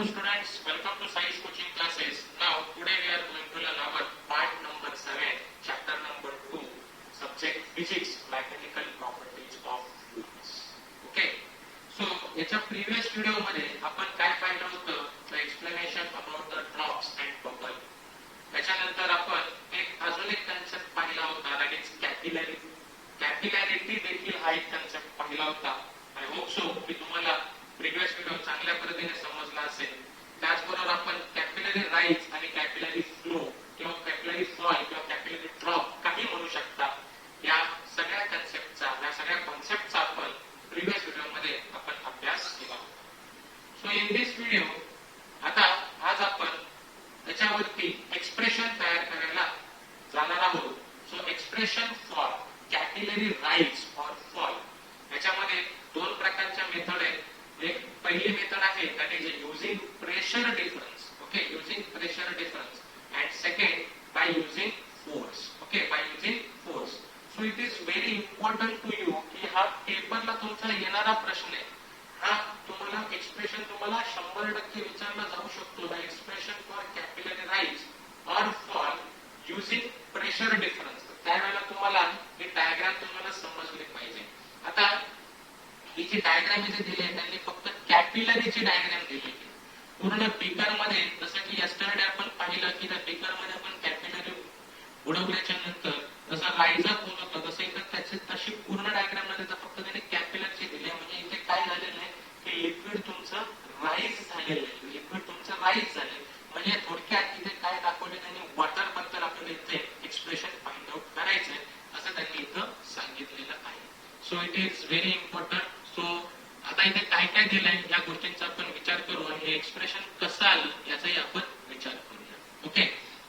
Hello students, welcome to Science Coaching Classes. Now today we are going to learn our part number 7, chapter number 2, subject physics, mathematical properties of fluids. Okay. So याच्या previous video मध्ये आपण काय पाहिलं होतं? The explanation about the drops and bubble. त्याच्यानंतर आपण अजून एक concept पाहिला होता, that is capillarity. Capillarity देखील हा एक concept पाहिला होता. I hope so की तुम्हाला प्रीवियस व्हिडिओ चांगल्या पद्धतीने समजला असेल. त्याचबरोबर आपण कॅपिलरी राईज आणि कॅपिलरी फ्लो किंवा कॅपिलरी फॉल किंवा कॅपिलरी ड्रॉप काही म्हणू शकता, या सगळ्या कॉन्सेप्टचा आपण प्रीवियस व्हिडिओमध्ये आपण अभ्यास केला. सो इन दिस व्हिडिओ आता आज आपण त्याच्यावरती एक्सप्रेशन तयार करायला जाणार आहोत. So expression for capillary rise or fall, याच्यामध्ये दोन प्रकारच्या मेथड आहेत. एक पहिली मेथड आहे that is using pressure difference, okay, using pressure difference, and second by using force, okay, by using force. So it is very important to you की हा पेपरला तुमचा येणारा प्रश्न आहे, हा तुम्हाला एक्सप्रेशन तुम्हाला 100% विचारला जाऊ शकतो. The expression for capillary rise or fall using pressure difference. त्यावेळेला तुम्हाला हे डायग्राम तुम्हाला समजले पाहिजे. आता ही जी डायग्राम इथे दिली आहे त्यांनी फक्त कॅपिलरीची डायग्राम दिली. पूर्ण बीकर मध्ये जसं की यस्टरडे आपण पाहिलं की त्या बीकर मध्ये आपण कॅपिलरी बुडवल्याच्या नंतर जसं राईज अप होत होतं तसं इथं त्याची तशी पूर्ण डायग्राम मध्ये फक्त त्याने कॅपिलरची दिली. म्हणजे इथे काय झालेलं आहे की लिक्विड तुमचं राईज झालेलं आहे, लिक्विड तुमचं राईज झाले. म्हणजे थोडक्यात इथे काय दाखवले त्यांनी, वॉटर बद्दल आपल्याला इथे एक्सप्रेशन फाइंड आउट करायचंय असं त्यांनी इथं सांगितलेलं आहे. So it is very important. So आता इथे काय काय दिलंय या गोष्टींचा आपण विचार करू आणि हे एक्सप्रेशन कसं आलं याचाही आपण विचार करूया. ओके.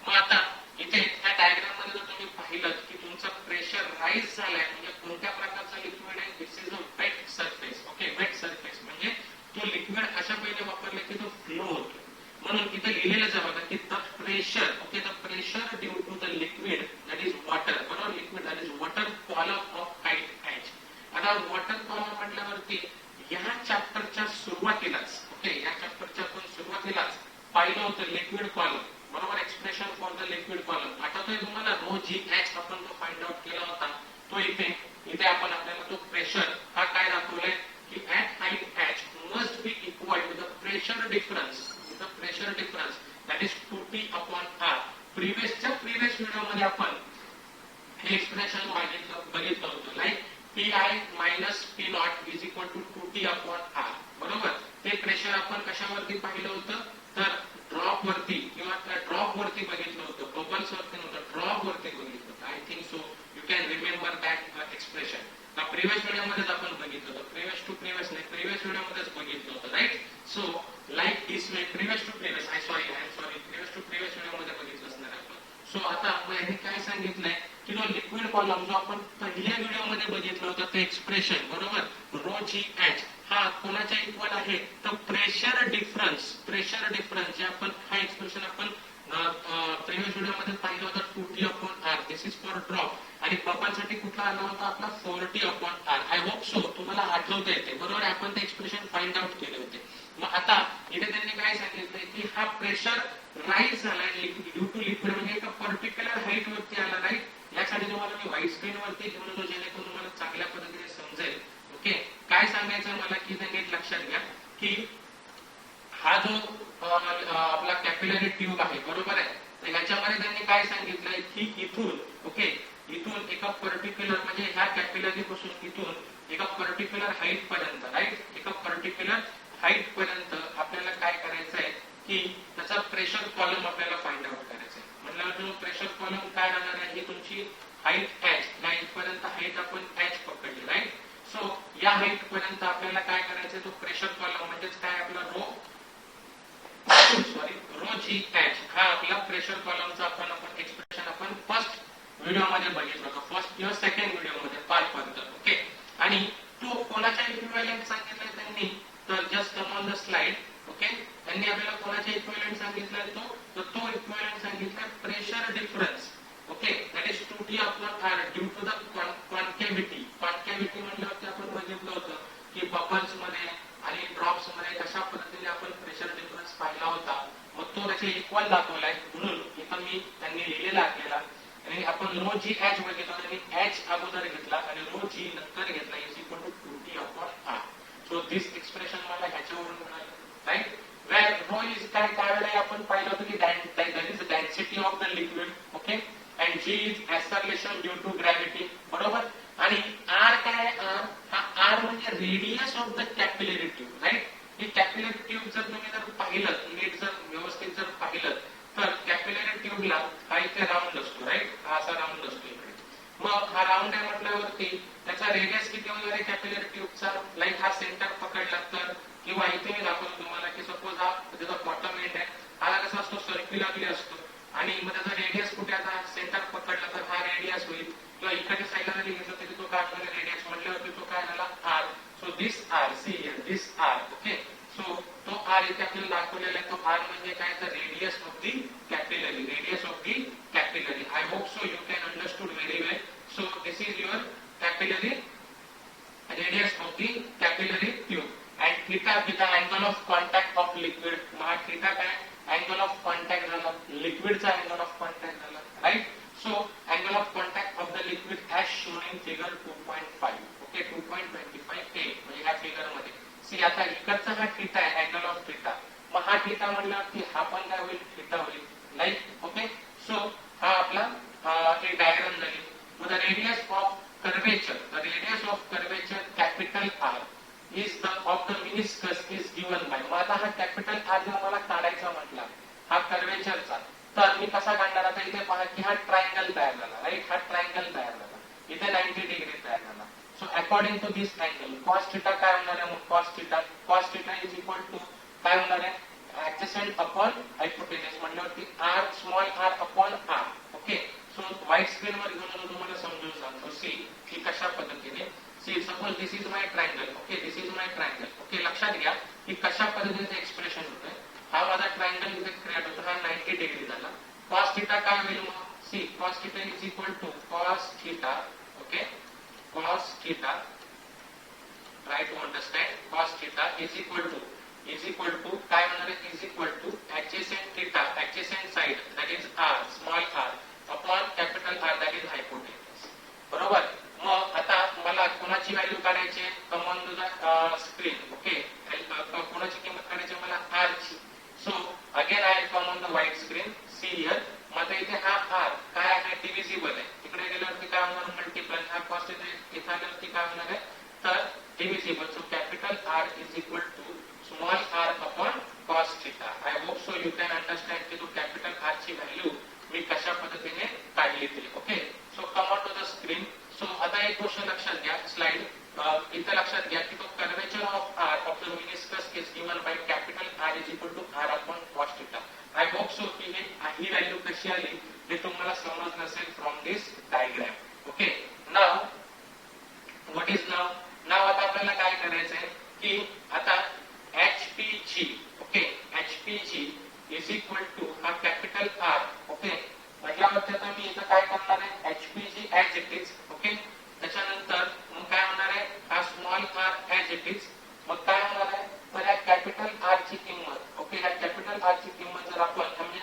मग आता इथे या डायग्राम मध्ये जर तुम्ही पाहिलं की तुमचं प्रेशर राईज झालंय, म्हणजे कोणत्या प्रकारचं लिक्विड आहे, this is a wet surface. Okay, wet surface म्हणजे तो लिक्विड अशा पहिले वापरला की तो फ्लो होतो. म्हणून इथे लिहिलेलं आहे बघा की the pressure, okay, the pressure due to the liquid that is water, बरोबर, liquid that is water column of height H. आता वॉटर कॉलम म्हटल्यावरती या चॅप्टरच्या सुरुवातीलाच, ओके, या चॅप्टरच्या आपण सुरुवातीलाच पाहिलं होतं लिक्विड कॉलम, बरोबर, expression for the liquid column. आठवतोय तुम्हाला रो जी एच आपण तो फाइंड आउट केला होता. तो इथे आपण आपल्याला तो प्रेशर हा काय दाखवलाय की at height H must be equal to the pressure difference, the pressure difference that is 2T upon R. Previous video मध्ये आपण हे एक्सप्रेशन बघितलं होतं, like PI minus P naught is equal to 2T upon R, बरोबर. ते pressure आपण कशावरती पाहिलं होतं, तर ड्रॉप वरती किंवा त्या ड्रॉप वरती बघितलं होतं, बबल्स वरती नव्हतं, ड्रॉप वरती बघितलं होतं. I think so you can remember that expression. त्या प्रीवियस व्हिडिओ मध्येच आपण बघितलं होतं, प्रीवियस टू प्रीवियस व्हिडिओ मध्येच बघितलं होतं, right. So like this way, previous to previous, I sorry previous to previous video मध्ये बघितलं असणार आपण. सो आता यांनी काय सांगितलंय की जो लिक्विड कॉलम जो आपण पहिल्या व्हिडिओ मध्ये बघितलं होतं ते एक्सप्रेशन, बरोबर, रो जी एच हा कोणाच्या इक्वल आहे, तर प्रेशर डिफरन्स जे आपण हा एक्सप्रेशन आपण प्रीवियस व्हिडिओ मध्ये पाहिलं होतं 2T upon R, this is for drop. आणि बबलसाठी कुठला आला होता आपला 4T upon R. I hope so तुम्हाला आठवता येते, बरोबर, आपण ते एक्सप्रेशन फाइंड आउट केले होते. मग आता इथे त्यांनी काय सांगितलंय की हा प्रेशर राईज झाला ड्यू टू लिक्विड, म्हणजे एका पर्टिक्युलर हाईट वरती आला, राईट. यासाठी तुम्हाला मी व्हाईट स्क्रीन वरती घेऊन येतो जेणेकरून तुम्हाला चांगल्या पद्धतीने समजेल. ओके, काय सांगायचं मला की नीट लक्षात घ्या की हा जो आपला कॅपिलरी ट्यूब आहे, बरोबर आहे, तर याच्यामध्ये त्यांनी काय सांगितलंय की इथून, ओके, इथून एका पर्टिक्युलर म्हणजे ह्या कॅपिलरी पासून इथून एका पर्टिक्युलर हाईट पर्यंत, राईट, एका पर्टिक्युलर हाईट पर्यंत आपल्याला काय करायचंय की त्याचा प्रेशर कॉलम आपल्याला फाइंड आउट करायचा आहे. म्हणल्यावर जो प्रेशर कॉलम काय राहणार आहे, ही तुमची हाईट एच, या इथपर्यंत हाईट आपण एच पकडली, राईट. सो या हाईट पर्यंत आपल्याला काय करायचं, तो प्रेशर कॉलम म्हणजेच काय आपला रो जी एच हा आपला प्रेशर कॉलमचा आपण एक्सप्रेशन आपण फर्स्ट व्हिडिओ मध्ये बघितलं होतं, फर्स्ट किंवा सेकंड व्हिडिओ मध्ये पार्ट पर्यंत. ओके, आणि तो कोणाच्या इक्विव्हॅलंट सांगितलं त्यांनी, तर just come on the slide. Okay, त्यांनी आपल्याला कोणाच्या इक्विव्हॅलंट सांगितलं, तो इक्विव्हॅलंट सांगितलं pressure difference, okay, that is 2T upon R due to the concavity. Concavity म्हणल्यावरती आपण बघितलं होतं की बबल्स मध्ये आणि ड्रॉप्स मध्ये कशा पद्धतीने आपण प्रेशर डिफरन्स तो त्याचे इक्वल दाखवलाय, म्हणून इथं मी त्यांनी लिहिलेला आपल्याला, आणि आपण रो जी एच बघितलं, त्यांनी एच अगोदर घेतला आणि रो जी नंतर घेतला, is equal to 2t upon R. So this expression मला ह्याच्यावरून मिळालं, राईट. वेर रो इज काय, त्यावेळेला आपण पाहिलं होतं की that is density of the liquid, okay, and g is acceleration due to gravity, बरोबर. आणि आर काय, आर हा आर म्हणजे radius of the capillary tube, right. ही कॅपिलरी ट्यूब जर तुम्ही जर पाहिलं, नीट जर व्यवस्थित जर पाहिलं, तर कॅपिलरी ट्यूबला हा इथे राऊंड असतो, राईट, हा असा राऊंड असतो इकडे. मग हा राऊंड आहे म्हटल्यावरती त्याचा रेडियस किती होणार आहे कॅपिलरी ट्यूबचा, लाईक हा सेंटर पकडला तर, किंवा इथे मी दाखवतो तुम्हाला की सपोज हा त्याचा बॉटम एंड आहे, हा कसा असतो, सर्क्युलरली असतो, आणि मग त्याचा रेडियस कुठे, आता सेंटर पकडला तर हा रेडियस होईल, किंवा इकडच्या साईडला जरी घेतलं तरी तो काय आपल्याला रेडियस म्हटल्यावरती तो काय झाला, R. So this R, see this R, okay. So तो आर इथे आपल्याला दाखवलेला आहे, तो आर म्हणजे काय, तर radius of the capillary, radius of the capillary. I hope so you can understood very well. So this is your capillary radius of the capillary tube, and theta with the angle of contact of liquid. मग theta काय, angle of contact झाला, liquid चा angle of contact झाला, right. So angle of contact of the liquid as shown in figure 2.5, okay, 2.25a म्हणजे ह्या figure मध्ये. C आता इकडचा हा theta आहे, angle of theta. मग हा theta म्हटल्यावरती हा पण काय होईल, theta होईल, right, okay. So हा आपला एक डायग्राम झाली. मग the radius of curvature, the radius of curvature capital R is the of the meniscus is given by. मग आता हा कॅपिटल आर जर मला काढायचा म्हटला, हा कर्वेचरचा, तर मी कसा काढणार, आता इथे पहा की हा ट्रायंगल तयार झाला, राईट, हा ट्रायंगल तयार झाला, इथे 90 डिग्री तयार झाला. So according to this angle cos theta काय होणार आहे, मग cos theta is equal to काय होणार आहे, ऍडजसेंट अपॉन हायपोटेनस म्हटल्यावरती R small R upon R, okay. So white screen वर घेऊन तुम्हाला समजून सांगतो, सी की कशा पद्धतीने, see suppose this is my triangle, okay, this is my triangle, okay. लक्षात घ्या की कशा पद्धतीने एक्सप्रेशन होतंय. हा माझा ट्रायंगल इथे क्रिएट होतो, हा 90 डिग्री झाला. कॉस थिटा काय होईल, मग see cos theta is equal to cos theta, okay, cos theta, try to understand, cos theta is equal to काय होणार आहे, is equal to adjacent theta, adjacent side that is R small R upon capital R that is hypotenuse, बरोबर. मग आता मला कोणाची value काढायची, come on to the screen, okay. कोणाची किंमत काढायची मला, आर ची. So again I come on the white screen, see here. मग आता इथे हा आर काय आहे, डिव्हिजिबल आहे, तिकडे गेल्यावरती काय होणार, मल्टिप्लाय, हा कॉस्ट इथे आल्यावरती काय होणार आहे, तर divisible. So capital R is equal to small R upon cos theta. I hope so you can understand की तो कॅपिटल आर ची व्हॅल्यू मी कशा पद्धतीने काढली ती, okay. So come on to the screen. So आता एक गोष्ट लक्षात घ्या, स्लाइड इथे लक्षात घ्या की तो curvature of R of the meniscus is given by capital R is equal to R upon cos theta. I hope so की ही व्हॅल्यू कशी आली हे तुम्हाला समजलं असेल from this diagram, okay. Now what is now आता आपल्याला काय करायचंय की आता HPG, okay, HPG is equal to हा कॅपिटल आर, ओके. म्हटल्यावरती आता मी इथं काय करणार आहे, HPG as it is, okay. त्याच्यानंतर मग काय होणार आहे, हा small R as it is. मग काय होणार आहे, तर या कॅपिटल आर ची किंमत, ओके, या कॅपिटल आर ची किंमत जर आपण म्हणजे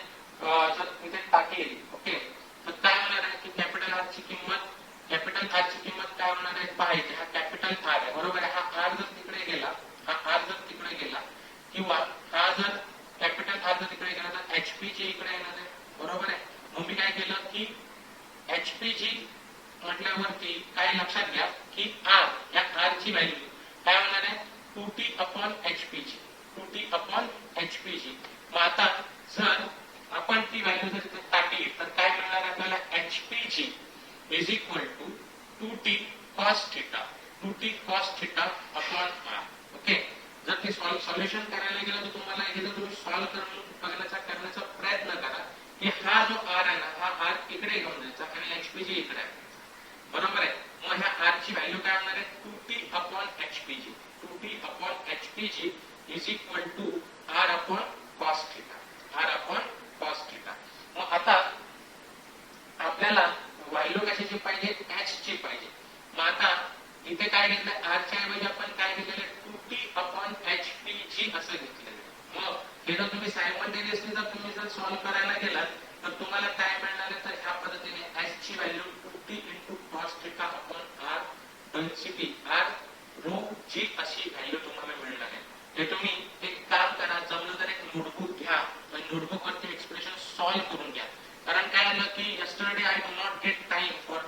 जर इथे टाकली, ओके, तर काय होणार आहे की कॅपिटल आर ची किंमत काय होणार आहे पाहायची. हा कॅपिटल आर आहे, बरोबर आहे. हा आर जर तिकडे गेला, किंवा हा जर कॅपिटल आर जर तिकडे गेला तर HPG इकडे येणार आहे, बरोबर आहे. मग मी काय केलं की HPG म्हटल्यावरती काय लक्षात घ्या की आर, या आर ची व्हॅल्यू काय होणार आहे, 2t upon HPG, 2t upon HPG. मग आता जर आपण ती व्हॅल्यू जर तिथे टाकली तर काय मिळणार आपल्याला, HPG is equal to 2t cos theta, 2t cos theta upon r, okay. जर ते सॉल्युशन करायला गेलं तर तुम्हाला एकदा तुम्ही सॉल्व करण्याचा प्रयत्न करा की हा जो आर आहे ना, हा आर इकडे घेऊन जायचा आणि HPG इकडे आहे, बरोबर आहे. मग ह्या आर ची व्हॅल्यू काय होणार आहे, 2t upon HPG, 2t upon HPG is equal to r upon cos theta, r upon cos theta. मग आता आपल्याला व्हॅल्यू कशाची पाहिजे, h ची पाहिजे. मग आता इथे काय घेतलं, r च्या ऐवजी आपण काय घेतलेलं, 2t अपॉन HPG असं घेतलेलं. मग हे जर तुम्ही सायमल्टेनियसली जर सॉल्व्ह करायला गेलात तर तुम्हाला काय मिळणार आहे, तर ह्या पद्धतीने एस ची value 2t × cos θ upon r density r rho G अशी व्हॅल्यू तुम्हाला मिळणार आहे. हे तुम्ही एक काम करा, जमलं तर एक नोटबुक घ्या आणि नोटबुक वरती एक्सप्रेशन सॉल्व्ह करून घ्या. कारण काय झालं की yesterday I do not get time for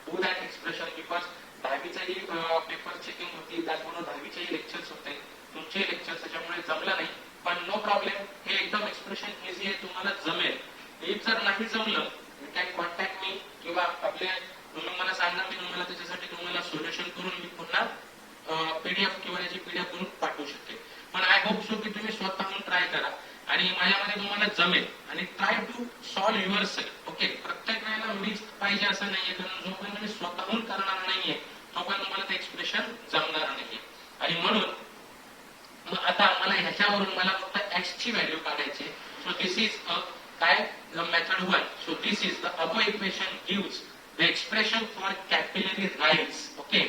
do that expression because 10वीचाही पेपर चेकिंग होती, त्याचबरोबर 10वीचेही लेक्चर्स होते, तुमचे लेक्चर्स, त्याच्यामुळे जमलं नाही. पण नो प्रॉब्लेम, हे एकदम एक्सप्रेशन इझी आहे, तुम्हाला जमेल. एक जर नाही जमलं यू कॅन कॉन्टॅक्ट मी किंवा आपल्या तुम्ही मला सांगा, मी तुम्हाला त्याच्यासाठी तुम्हाला सोल्युशन करून मी पुन्हा पीडीएफ किंवा याची पीडीएफ करून पाठवू शकते. पण आय होप सो की तुम्ही स्वतःहून ट्राय करा आणि माझ्यामध्ये तुम्हाला जमेल आणि try to solve yourself. Okay, प्रत्येक वेळेला मीच पाहिजे असं नाहीये, कारण जोपर्यंत तुम्ही स्वतःहून करणार नाहीये तोपर्यंत तुम्हाला ते एक्सप्रेशन जमणार नाहीये. आणि म्हणून मग आता मला ह्याच्यावरून मला फक्त x ची व्हॅल्यू काढायची. सो दिस इज अ काय method 1. So this is the above equation gives the expression for capillary rise. Okay,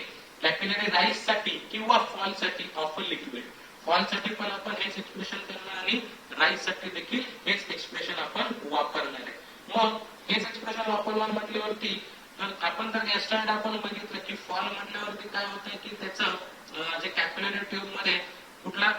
capillary rise साठी किंवा फॉल साठी ऑफ अ लिक्विड. फॉल साठी पण आपण हेच एक्सप्रेशन करणार आणि राईज साठी देखील हेच एक्सप्रेशन आपण वापरणार आहे. मग हेच एक्सप्रेशन वापरणार म्हटल्यावरती तर आपण तर यस्टरडे आपण बघितलं की फॉल म्हटल्यावरती काय होतंय की त्याचं जे कॅपिलरी ट्यूब मध्ये कुठला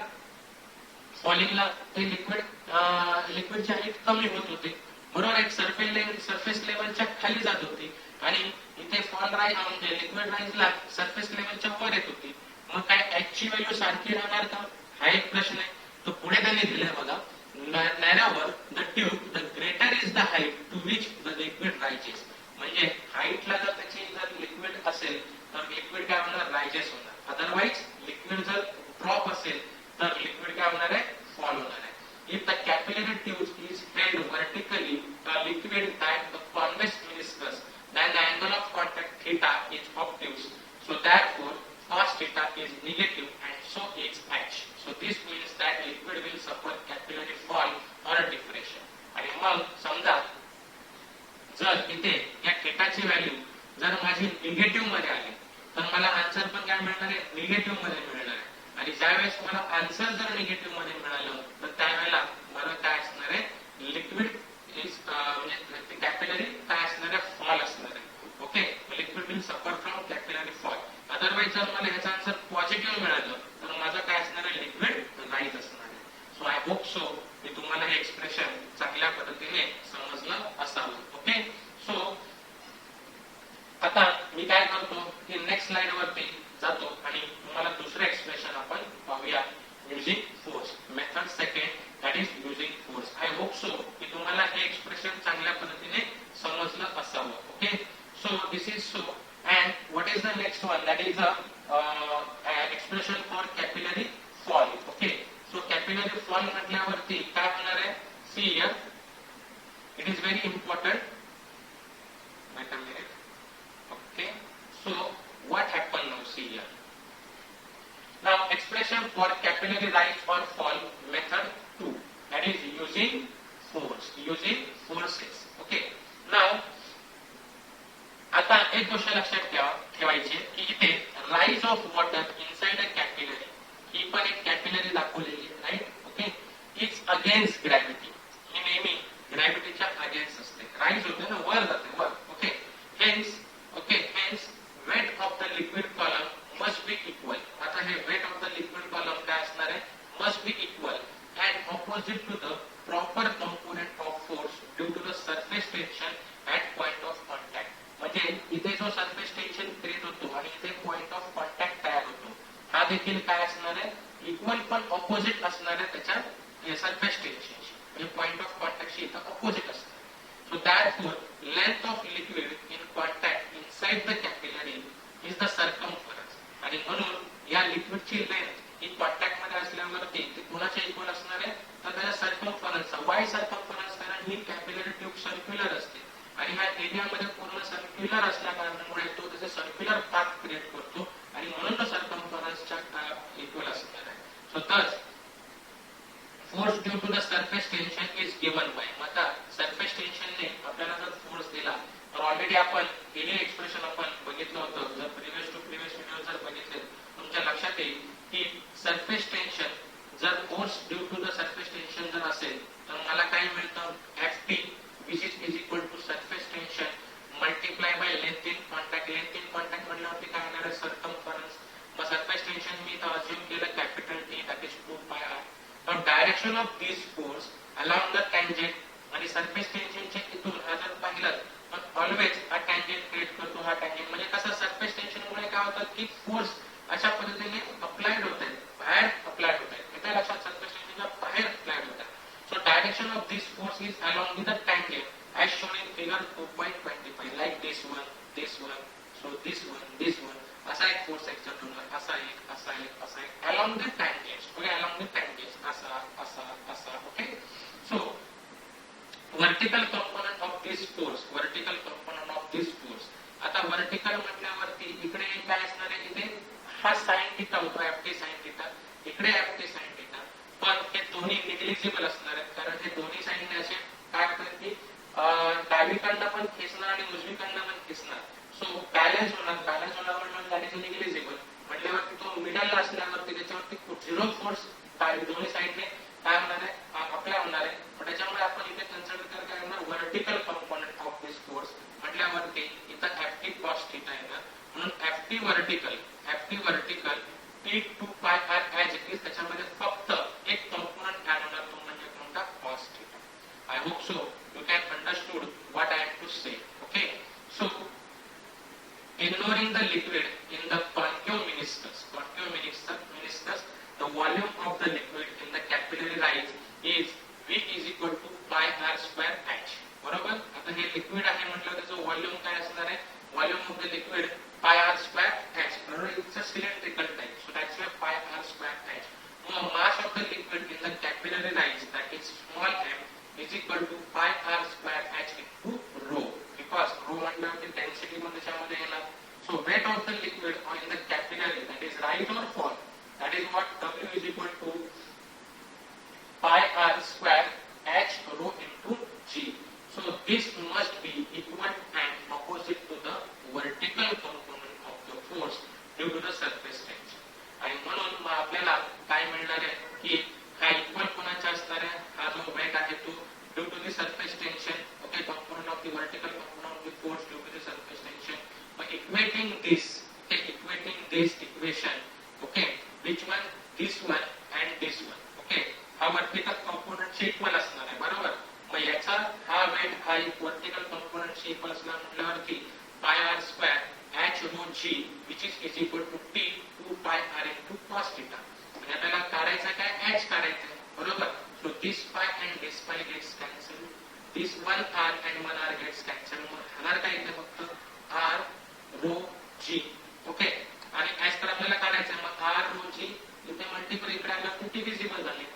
फॉलिंगला ते लिक्विडची हाईट कमी होत होती, बरोबर. एक सरफेस लेवलच्या खाली जात होती आणि इथे फॉल राईज म्हणजे लिक्विड राईजला सरफेस लेवलच्या वर येत होती. मग काय एच ची व्हॅल्यू सारखी राहणार का, हा एक प्रश्न आहे. तो पुढे त्यांनी दिलाय बघा, narrower the tube the greater is the height to which the liquid rises. म्हणजे हाईटला जर त्याची जर लिक्विड असेल तर लिक्विड काय होणार, रायजेस होणार. अदरवाईज लिक्विड जर ड्रॉप असेल तर लिक्विड काय होणार आहे, फॉल होणार आहे. If the capillary tube is head vertically the liquid that the convex meniscus then the angle of contact theta is obtuse, so therefore cos theta is negative and so is h. So this means that liquid will suffer capillary fall or a depression. आणि मग समजा जर इथे या थीटाची value जर माझी negative मध्ये आली तर मला आन्सर पण काय मिळणार आहे, निगेटिव्ह मध्ये मिळणार आहे. आणि ज्यावेळेस मला आन्सर जर निगेटिव्ह मध्ये मिळालं तर त्यावेळेला मला काय असणार आहे, लिक्विड इज म्हणजे कॅपिलरी काय असणार आहे, फॉल असणार आहे. Okay, liquid will suffer from capillary fall. Otherwise जर मला ह्याचा आन्सर पॉझिटिव्ह मिळालं तर माझं काय असणार आहे, लिक्विड राईज असणार आहे. सो आय होप सो की तुम्हाला हे एक्सप्रेशन चांगल्या पद्धतीने समजलं असावं. ओके, सो आता मी काय करतो की नेक्स्ट स्लाइड वरती जातो आणि तुम्हाला दुसरं एक्सप्रेशन आपण पाहूया using force. Method second, that is using force. I hope so की तुम्हाला हे एक्सप्रेशन चांगल्या पद्धतीने समजलं असावं. Okay, so this is so, and what is the next one, that is a expression for capillary fall. Okay, so capillary fall म्हटल्यावरती काय होणार आहे, see here, it is very important. Wait a minute. Okay, so what happened now, see here. Now expression for capillary rise or fall, method 2, that is using force, using forces. Okay, now आता एक गोष्ट लक्षात ठेवायची की इथे rise of water inside a capillary, ही पण एक कॅपिलरी दाखवलेली आहे, right. Okay, is against gravity. ही नेहमी ग्रॅव्हिटीच्या अगेन्स्ट असते, राईज होते ना, वर जाते, वर. Okay, hence weight of the liquid column must be equal. आता हे weight of the liquid column काय असणार आहे, must be equal and opposite to the proper component of force due to the surface tension at point of contact. म्हणजे इथे जो surface tension create होतो आणि इथे पॉइंट ऑफ कॉन्टॅक्ट तयार होतो, हा देखील काय असणार आहे, इक्वल पण ऑपोजिट असणार आहे त्याच्या सरफेस टेन्शनशी. म्हणजे पॉइंट ऑफ कॉन्टॅक्टशी इथं ऑपोजिट असणार. So therefore length of liquid in contact inside the capillary is the circumference. आणि म्हणून या लिक्विडची लेंथ ही कॉन्टॅक्ट मध्ये असल्यावरती ते कुणाच्या इक्वल असणार आहे, तर त्याच्या सर्कमफरन्सचा. वाय सर्कमफरन्स, कारण ही कॅपिलरी ट्यूब सर्क्युलर असते आणि ह्या एरियामध्ये पूर्ण सर्क्युलर असल्या कारणामुळे तो त्याचे सर्क्युलर पाथ क्रिएट करतो आणि म्हणून तो सर्कमफरन्सच्या इक्वल असणार आहे. So thus force due to the surface tension is given by. आता सरफेस टेन्शनने आपल्याला जर फोर्स दिला तर ऑलरेडी आपण हे एक्सप्रेशन आपण बघितलं होतं. जर प्रिव्हियस टू प्रिव्हियस व्हिडिओ जर बघितले तुमच्या लक्षात येईल की सरफेस टेन्शन जर force due to the surface direction of this force along the tangent आणि सरफेस टेन्शनच्या इथून हा जर पाहिलं तर ऑलवेज हा टँजेंट क्रिएट करतो. हा टँजेंट म्हणजे कसं सरफेस टेन्शनमुळे काय होतं की फोर्स अशा पद्धतीने अप्लाइड होत आहे, बाहेर अप्लाइड होत आहे. इथे लक्षात सरफेस टेन्शनच्या बाहेर अप्लाइड होत आहे. So direction of this force is along with the tangent as shown in figure 2.25 like this one, so this one असा एक फोर्स एक्झर्ट असा एक along the tangents, okay, along the tangents असा okay. So vertical component of this force, आता vertical म्हटल्यावरती इकडे काय असणार आहे, इथे हा sin थीटा होतो ft sin थीटा, इकडे ft sin थीटा, पण हे दोन्ही निग्लिजिबल असणार आहेत कारण हे दोन्ही साइडने असे काय करतात की डावीकडनं पण खेचणार आणि उजवीकडनं पण खेचणार. सो बॅलन्स होणार म्हणून दॅट इज निग्लिजिबल म्हटल्यावरती तो मिडल असल्यावरती त्याच्यावरती झिरो फोर्स दोन्ही साइडने काय होणार आहे, अप्लाय होणार आहे. पण त्याच्यामुळे आपण इथे कन्सिडर काय करणार, vertical component of this force म्हटल्यावरती इथं ft cos थीटा येणार म्हणून ft vertical P 2 pi r as it is त्याच्यामध्ये फक्त एक कंपोनेंट ऍड होणार तो म्हणजे कोणता, cos theta. I hope so you can understood what I am to say. Okay, so ignoring the liquid in the concave meniscus, the volume of the liquid in the capillary rise is V is equal to pi r square h. बरोबर. आता हे liquid आहे म्हटलं त्याचं volume काय असणार आहे, volume of the liquid pi r square h. बरोबर. It's a cylindrical type, so that's why pi r square h. Now mass of the liquid in the capillary rise, that is small m, is equal to pi r square h into rho, because rho म्हटल्यावरती density पण त्याच्यामध्ये येणार. So weight of the liquid in the capillary, that is rise or fall, that is what W is equal to pi r square h rho into g. So this must be equal and opposite to the vertical component of the force due to the surface tension. आणि म्हणून मग आपल्याला काय मिळणार आहे की हा equal कोणाचा असणार आहे, हा जो वेट आहे तो due to the surface tension, okay, component of the vertical component of the force due to the surface tension. मग equating this equation, okay, which one, this one and this one, okay, हा vertical component equal असणार आहे. बरोबर. मग याचा हा weight हा vertical component equal असणार म्हटल्यावरती pi r square h rho g which is equal to P 2 pi r into cos theta. म्हणजे आपल्याला काढायचा काय, h काढायचा आहे. बरोबर. So this pi and this pi gets cancelled, this 1 r and 1 r gets cancelled. मग राहणार काय इथे फक्त r rho g, ओके. आणि h तर आपल्याला काढायचा आहे, मग r rho g इथे मल्टिपल इकडे आला 2 डिव्हिजिबल झाले.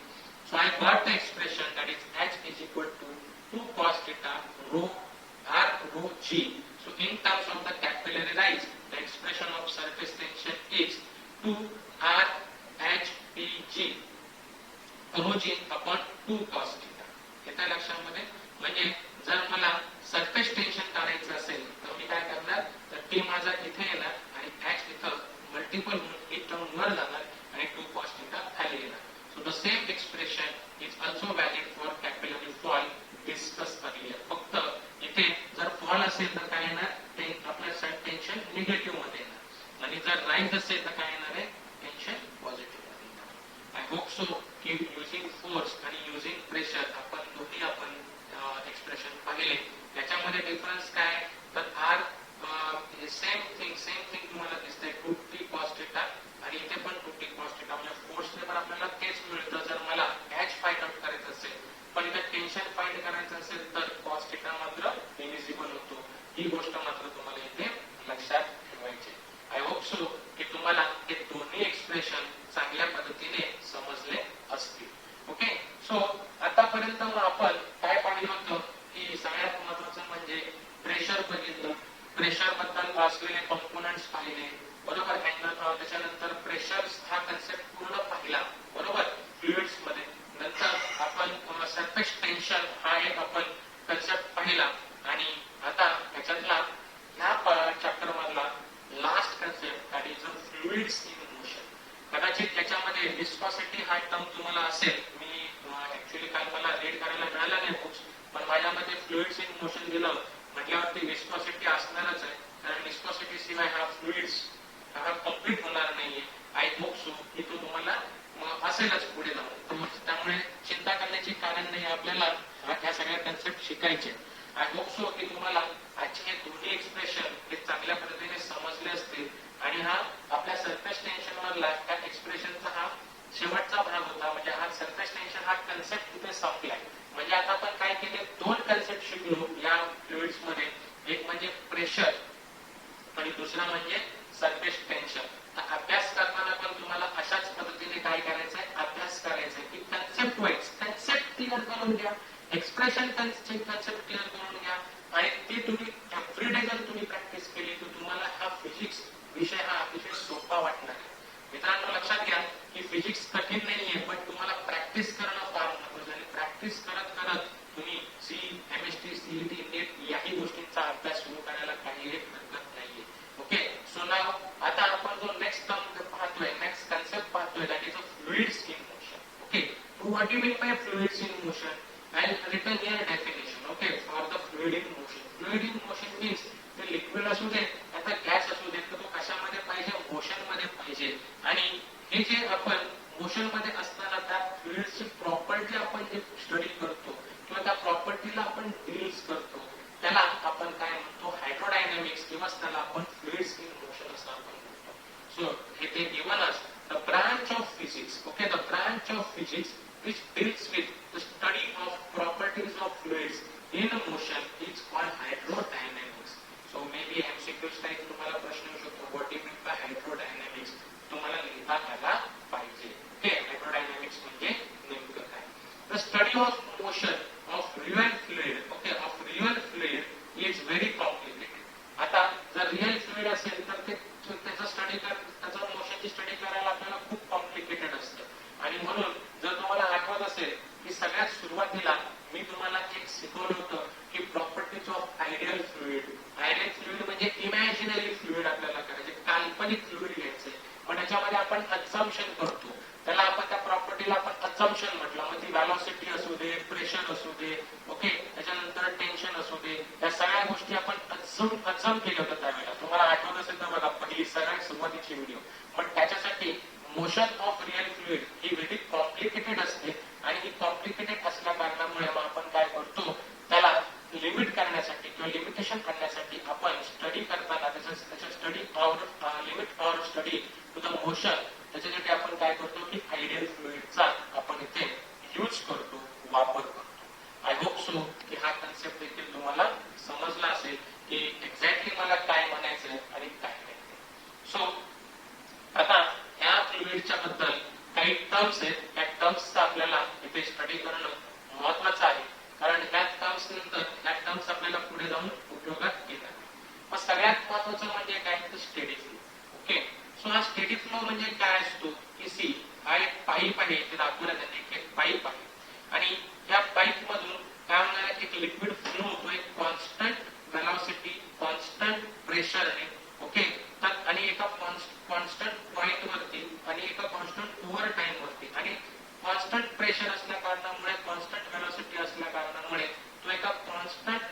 So I got the expression that is h is equal to 2 cos theta rho r rho g. So in terms of the capillary rise, the expression of surface tension is 2 r h p g rho g upon 2 cos theta. येत्या लक्षामध्ये म्हणजे जर मला surface tension काढायचं असेल तर मी काय करणार, तर t माझा इथे येणार आणि h इथं मल्टिपल होऊन एक टर्म वर जाणार आणि 2 cos theta खाली येणार. So the same expression is also valid for capillary fall discussed earlier. फक्त इथे जर फॉल असेल तर काय येणार, आपल्या साइड टेन्शन निगेटिव्ह मध्ये येणार आणि जर राईज असेल तर काय येणार आहे, टेन्शन पॉझिटिव्ह मध्ये येणार. आय होप सो की युजिंग फोर्स आणि युजिंग प्रेशर आपण दोन्ही एक्सप्रेशन पाहिले. त्याच्यामध्ये डिफरन्स काय, तर आर सेम थिंग तुम्हाला दिसतंय 2t cos theta आणि इथे पण 2t cos theta म्हणजे फोर्सने पण आपल्याला तेच मिळतं. जर मला h फाइंड आउट करायचं असेल पण इथे टेन्शन फाइंड करायचं असेल तर cos theta मात्र इनविजिबल होतो. ही गोष्ट मात्र तुम्हाला इथे लक्षात ठेवायची. आय होप सो की तुम्हाला हे दोन्ही एक्सप्रेशन चांगल्या पद्धतीने समजले असतील. ओके. सो आतापर्यंत मग आपण काय पाहिलं होतं की सगळ्यात महत्त्वाचं म्हणजे प्रेशर बघितलं, प्रेशर बद्दल असलेले कंपोनेंट्स पाहिले. बरोबर. त्याच्यानंतर प्रेशर हा कन्सेप्ट पूर्ण पाहिला. बरोबर. फ्लुइड्स मध्ये नंतर आपण सरफेस टेन्शन हा एक आपण कन्सेप्ट पाहिला आणि आता त्याच्यातला ह्या चॅप्टर मधला last concept that is fluids in motion. कदाचित त्याच्यामध्ये विस्कॉसिटी हा टर्म तुम्हाला असेल, मी ऍक्च्युअली काल मला रीड करायला मिळाला नाही बुक्स, पण माझ्यामध्ये फ्लुइड्स इन मोशन दिलं म्हटल्यावरती विस्कॉसिटी असणारच आहे कारण विस्कॉसिटी शिवाय हा फ्लुइड्स हा कम्प्लीट होणार नाहीये. आपल्याला ह्या सगळ्या कन्सेप्ट शिकायचे. आय होप सो की तुम्हाला आजचे हे दोन्ही एक्सप्रेशन हे चांगल्या पद्धतीने समजले असतील आणि हा आपल्या सरफेस टेन्शन मधला त्या एक्सप्रेशनचा हा शेवटचा भाग होता. म्हणजे हा सरफेस टेन्शन हा कन्सेप्ट तिथे संपलाय. म्हणजे आता आपण काय केले, दोन कन्सेप्ट शिकलो या फ्लुइड्स मध्ये, एक म्हणजे प्रेशर आणि दुसरा म्हणजे सरफेस टेन्शन. अभ्यास करताना पण तुम्हाला अशाच पद्धतीने काय करायचंय, अभ्यास करायचा की कन्सेप्ट वाईज कन्सेप्ट क्लिअर करून घ्या, एक्सप्रेशन कन्सेप्ट क्लिअर करून घ्या आणि ते तुम्ही एव्हरीडे जर तुम्ही प्रॅक्टिस केली तर तुम्हाला हा फिजिक्स विषय हा अतिशय सोपा वाटणार आहे. मित्रांनो लक्षात घ्या की फिजिक्स कठीण नाहीये, पण तुम्हाला प्रॅक्टिस करणं फार महत्त्वाचं आहे. प्रॅक्टिस करत करत तुम्ही केमिस्ट्री, सीईटी, नेट याही गोष्टींचा अभ्यास सुरू करायला काही हरकत नाहीये. ओके, सो नाव आता आपण जो नेक्स्ट टर्म पाहतोय, नेक्स्ट कन्सेप्ट पाहतोय, that is a fluids in motion. Okay, what you mean bye fluids in motion? I will written here definition. Okay, for the fluid in motion. Fluid in motion means ते liquid असू दे आता gas असू दे, तर तो कशामध्ये पाहिजे, motion मध्ये पाहिजे. आणि हे जे आपण मोशन मध्ये असताना त्या फ्लुइड्सची प्रॉपर्टी आपण जे स्टडी करतो किंवा त्या प्रॉपर्टीला आपण डील्स करतो, त्याला आपण काय म्हणतो, हायड्रोडायनामिक्स किंवा त्याला आपण फ्लुइड्स इन मोशन असं आपण म्हणतो. सो हे ते given us the branch of physics. Okay, the branch of physics which deals with the study of properties of fluids in motion is called hydrodynamics. So maybe MCQ type तुम्हाला प्रश्न येऊ शकतो, what do you mean by hydrodynamics? तुम्हाला लिहिता आला पाहिजे. Okay, हायड्रोडायनामिक्स म्हणजे नेमकं काय? The study of motion of real fluid, okay, of real fluid is very complicated. आता जर रिअल फ्लुइड असेल तर त्याचा स्टडी त्याचा मोशनची स्टडी करायला आपल्याला खूप कॉम्प्लिकेटेड असतं. आणि म्हणून जर तुम्हाला आठवत असेल की सगळ्यात सुरुवातीला मी तुम्हाला एक शिकवलं होतं की properties of ideal fluid. Ideal fluid म्हणजे इमॅजिनरी फ्लुइड आपल्याला करायचे, काल्पनिक फ्लुइड घ्यायचे, पण त्याच्यामध्ये आपण अझम्पशन करतो, त्याला आपण त्या प्रॉपर्टीला आपण अझम्पशन म्हटलं. मग ती व्हेलॉसिटी असू दे, प्रेशर असू दे, ओके, त्याच्यानंतर टेन्शन असू दे, या सगळ्या गोष्टी आपण अझम केल्या होत्या त्यावेळेला. तुम्हाला आठवत असेल तर बघा पहिली सगळ्यात सुरुवातीची व्हिडिओ. पण त्याच्यासाठी motion of real fluid he very complicated असते आणि ही कॉम्प्लिकेटेड असल्या कारणामुळे मग आपण काय करतो, त्याला लिमिट करण्यासाठी किंवा लिमिटेशन करण्यासाठी आपण स्टडी करताना त्याच्या study or limit or study to the motion, त्याच्यासाठी आपण काय करतो की आयडियल फ्लुइडचा आपण इथे यूज करतो, वापर करतो. आय होप सो की हा कन्सेप्ट देखील तुम्हाला समजला असेल की एक्झॅक्टली मला काय म्हणायचंय आणि काय नाही. सो आता ह्या फ्लुइडच्या बद्दल काही टर्म्स आहेत, त्या टर्म्सचा आपल्याला इथे स्टडी करणं महत्वाचं आहे, कारण ह्या टर्म्स नंतर ह्या टर्म्स आपल्याला पुढे जाऊन उपयोगात येतात. मग सगळ्यात महत्वाचं म्हणजे काय, तर स्टेडी फ्लो. ओके, सो हा स्टेडी फ्लो म्हणजे काय असतो की सी हा एक पाईप आहे, ते दाखवलं त्यांनी एक पाईप आहे आणि या पाईप मधून काय होणार, एक लिक्विड फ्लो होतो, एक कॉन्स्टंट व्हेलॉसिटी, कॉन्स्टंट प्रेशर आहे. ओके, आणि एका कॉन्स्टंट पॉइंट वरती आणि एका कॉन्स्टंट ओव्हर टाइम वरती आणि कॉन्स्टंट प्रेशर असल्या कारणामुळे, कॉन्स्टंट व्हेलॉसिटी असल्या कारणामुळे तो एका कॉन्स्टंट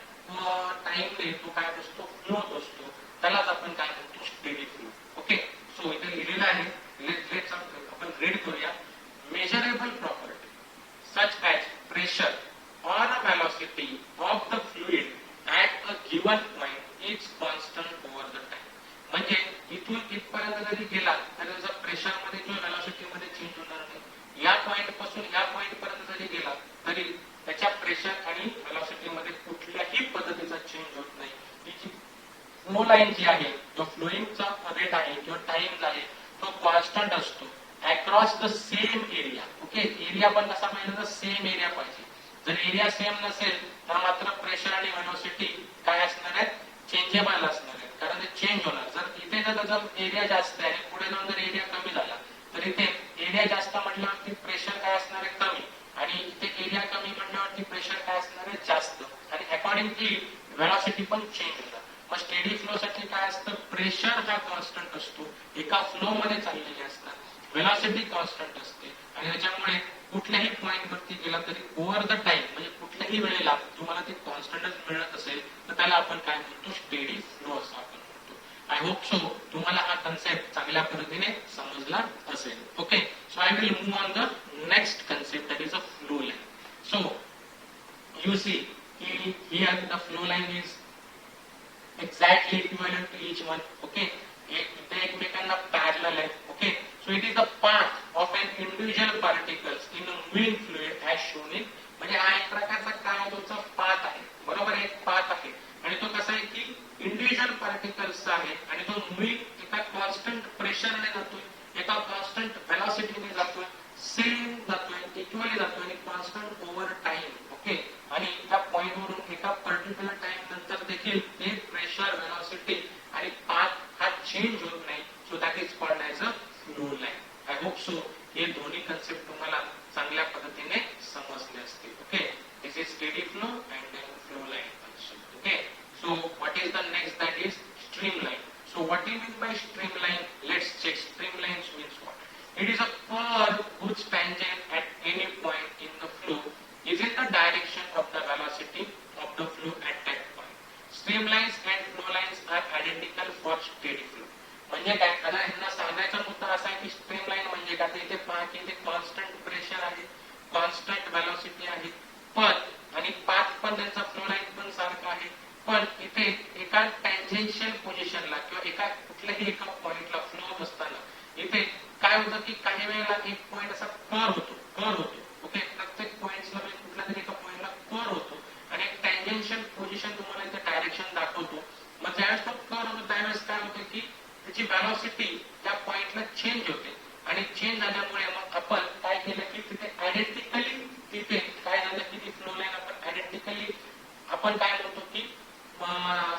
टाइमने तो काय असतो, फ्लो होत असतो. त्यालाच आपण काय म्हणतो, स्टेडी फ्लो. ओके, सो इथे लिहिलेलं आहे, लेट्स आपण रीड करूया. Measurable property such as pressure or a velocity of the fluid at a given point is constant over the time. म्हणजे इथून इथपर्यंत जरी गेला तर त्याचा प्रेशर मध्ये किंवा व्हेलॉसिटी मध्ये चेंज होणार नाही. या पॉइंट पासून या पॉइंट पर्यंत जरी गेला तरी त्याच्या प्रेशर आणि व्हेलॉसिटी मध्ये कुठल्याही पद्धतीचा चेंज होत नाही. ही फ्लो लाईन जी आहे, जो फ्लोईंगचा रेट आहे किंवा टाइम आहे, तो कॉन्स्टंट असतो across the same area. Okay, area पण कसा पाहिजे, तर सेम एरिया पाहिजे. जर एरिया सेम नसेल तर मात्र प्रेशर आणि व्हेलॉसिटी काय असणार आहेत, चेंजेबल असणार आहेत, कारण ते चेंज होणार. जर इथे जर त्याचा एरिया जास्त आहे आणि पुढे जाऊन जर एरिया कमी झाला तर इथे एरिया जास्त म्हटल्यावरती प्रेशर काय असणार आहे, कमी, आणि इथे एरिया कमी म्हटल्यावरती प्रेशर काय असणार आहे, जास्त, आणि अकॉर्डिंगली व्हेलॉसिटी पण चेंज होणार. मग स्टेडी फ्लो साठी काय असतं, प्रेशर हा कॉन्स्टंट असतो, एका फ्लो मध्ये चाललेले असतात, व्हेलॉसिटी कॉन्स्टंट असते आणि त्याच्यामुळे कुठल्याही पॉइंट वरती गेला तरी ओव्हर द टाइम म्हणजे कुठल्याही वेळेला तुम्हाला ते कॉन्स्टंटच मिळत असेल तर त्याला आपण काय म्हणतो, स्टेडी फ्लो असं आपण म्हणतो. आय होप सो तुम्हाला हा कन्सेप्ट चांगल्या पद्धतीने समजला असेल. Okay, so I will move on the next concept, that is a flow line. So you see here the flow line is exactly equivalent to each one. Okay, ते एकमेकांना parallel आहे. Okay, so it is the path of an individual particles in a moving fluid as shown in, म्हणजे हा एक प्रकारचा काय तुमचा path आहे, बरोबर आहे, एक पाथ आहे आणि तो कसा आहे की इंडिव्हिज्युअल पार्टिकल्स आहे आणि तो मूव्हिंग एका कॉन्स्टंट प्रेशरने जातोय, एका कॉन्स्टंट व्हेलॉसिटीने जातोय, सेम जातोय, इक्वली जातोय आणि कॉन्स्टंट ओव्हर टाइम. ओके, आणि त्या पॉइंट वरून एका पर्टिक्युलर टाइम नंतर देखील ते प्रेशर, व्हेलॉसिटी आणि पाथ हा चेंज होत नाही. So that is called as a flow line. I hope so हे दोन्ही कन्सेप्ट तुम्हाला चांगल्या पद्धतीने समजले असतील. Okay, this is steady flow and then flow line concept. Okay, so what is the next, that is streamline. So what do you mean by streamline? Let's check. Streamlines means what? It is a curve whose tangent at any point in the flow is in the direction of the velocity of the flow at that point. Streamlines and flow lines are identical for steady flow. म्हणजे काय, आता यांना सांगायचा मुद्दा असा आहे की streamline म्हणजे काय, इथे पहा की इथे कॉन्स्टंट प्रेशर आहे, कॉन्स्टंट व्हेलॉसिटी आहे, पण आणि पाथ पण त्यांचा फ्लो लाईन पण सारखा आहे, पण इथे एका टँजेन्शियल पोझिशनला किंवा एका कुठल्याही एका पॉइंटला फ्लो होत असताना इथे काय होतं की काही वेळेला एक पॉइंट असा कर होतो. ओके, प्रत्येक पॉइंटला कुठल्या तरी एका पॉइंटला कर होतो आणि एक टँजेन्शियल पोझिशन तुम्हाला इथे डायरेक्शन दाखवतो. मग ज्यावेळेस तो कर होतो त्यावेळेस काय होतं की त्याची व्हेलॉसिटी त्या पॉइंटला चेंज होते आणि चेंज झाल्यामुळे मग आपण काय केलं की तिथे आयडेंटिकली तिथे काय झालं की ती फ्लो लाईन आपण आयडेंटिकली आपण काय म्हणतो की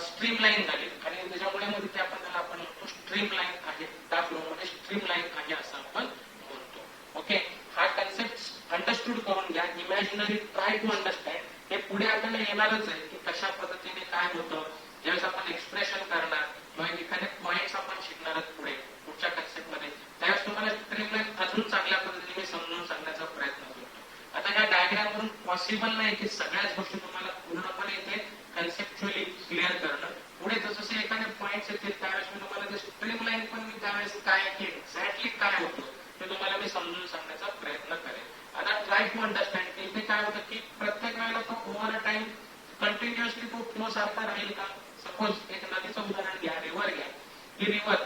स्ट्रीम लाईन झाली आणि त्याच्यामुळे मग तिथे आपण त्याला आपण म्हणतो स्ट्रीम लाईन आहे, त्या फ्लो मध्ये स्ट्रीम लाईन आहे असं आपण म्हणतो. ओके, हा कन्सेप्ट अंडरस्टूड करून घ्या. Imaginary try to understand. हे पुढे आपल्याला येणारच आहे की कशा पद्धतीने काय होतं ज्यावेळेस आपण एक्सप्रेशन करणार किंवा एखादे पॉइंट्स आपण शिकणार पुढे पुढच्या कन्सेप्ट मध्ये, त्यावेळेस तुम्हाला स्ट्रीम लाईन अजून चांगल्या पद्धतीने मी समजून सांगण्याचा प्रयत्न करतो. आता या डायग्राम वरून पॉसिबल नाही की सगळ्याच गोष्टी तुम्हाला पूर्णपणे इथे कन्सेप्च्युअली क्लिअर करणं. पुढे जसं एखादे पॉइंट्स येतील त्यावेळेस मी तुम्हाला ते स्ट्रीम लाईन पण मी त्यावेळेस काय की एक्झॅक्टली काय होतं ते तुम्हाला मी समजून सांगण्याचा प्रयत्न करेन. आता ट्राय टू अंडरस्टँड की इथे काय होतं की प्रत्येक वेळेला तो ओव्हर टाइम कंटिन्युअसली तो फ्लो सारखा राहील का. सपोज एक नदीचं उदाहरण घ्या, रिव्हर घ्या, ही रिव्हर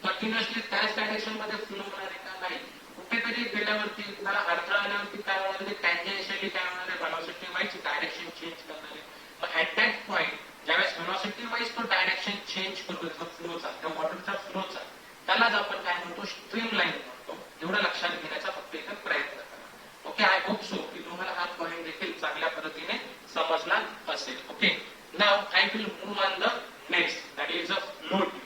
कंटिन्युअसली त्याच डायरेक्शन मध्ये फ्लो होणार आहे का, नाही. कुठेतरी गेल्यावरती त्याला अडथळा आल्यावरती काय होणार आहे, टँजेन्शियली काय होणार आहे, व्हेलॉसिटी वाईज डायरेक्शन चेंज करणार आहे. मग ऍट दॅट पॉइंट ज्यावेळेस व्हेलॉसिटी वाईज तो डायरेक्शन चेंज करतो फ्लोचा, त्या वॉटरचा फ्लोचा, त्यालाच आपण काय म्हणतो स्ट्रीम लाईन म्हणतो. एवढं लक्षात घेण्याचा फक्त इथे प्रयत्न करा. ओके, आय होप सो की तुम्हाला हा पॉइंट देखील चांगल्या पद्धतीने समजला असेल. Okay, now I will move on the next, that is a flow tube.